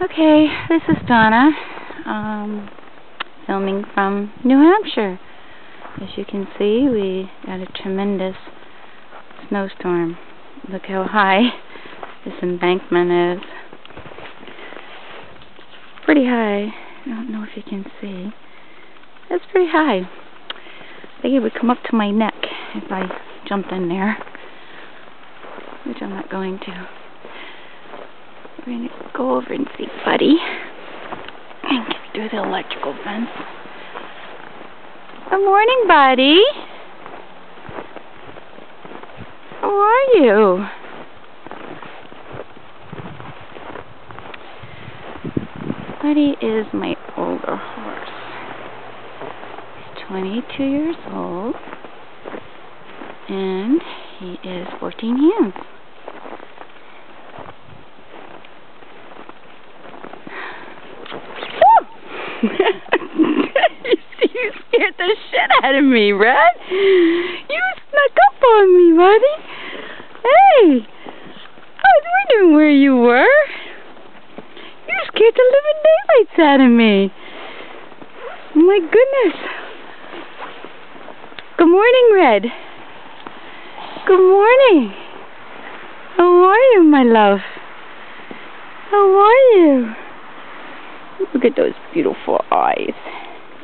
Okay, this is Donna, filming from New Hampshire. As you can see, we got a tremendous snowstorm. Look how high this embankment is. Pretty high. I don't know if you can see. It's pretty high. I think it would come up to my neck if I jumped in there, which I'm not going to. We're going to go over and see Buddy and get through the electrical fence. Good morning, Buddy. How are you? Buddy is my older horse. He's 22 years old, and he is 14 hands. You scared the shit out of me, Red. You snuck up on me, buddy. Hey, I was wondering where you were. You scared the living daylights out of me. My goodness. Good morning, Red. Good morning. How are you, my love? How are you? Look at those beautiful eyes.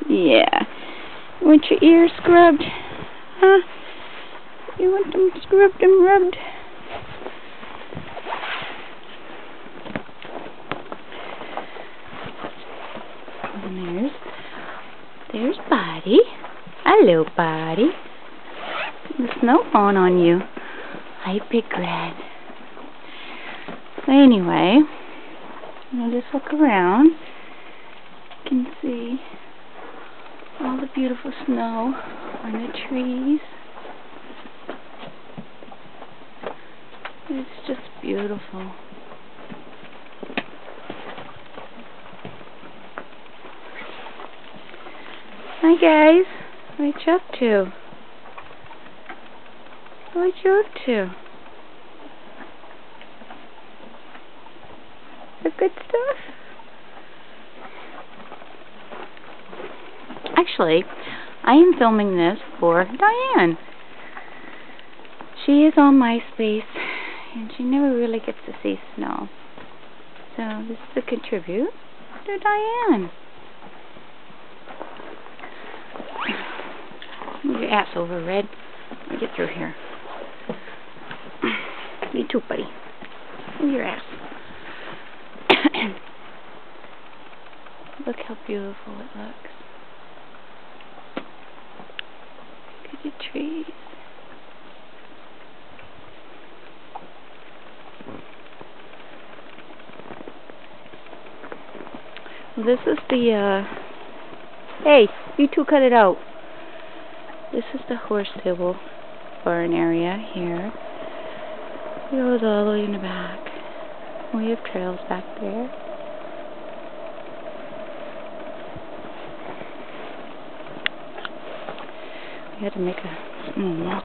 Yeah. You want your ears scrubbed? Huh? You want them scrubbed and rubbed? And there's Buddy. Hello, Buddy. The snow falling on you. Hi, Big Red. Anyway, I'll just look around. You can see all the beautiful snow on the trees. It's just beautiful. Hi guys, what you up to? What you up to? The good stuff? Actually, I am filming this for Diane. She is on MySpace, and she never really gets to see snow. So this is a contribute to Diane. Move your ass over, Red. Let me get through here. You too, buddy. Move your ass. Look how beautiful it looks. Look at the trees. Well, this is the, hey, you two cut it out. This is the horse stable barn area here. It goes all the way in the back. We have trails back there. We had to make a walk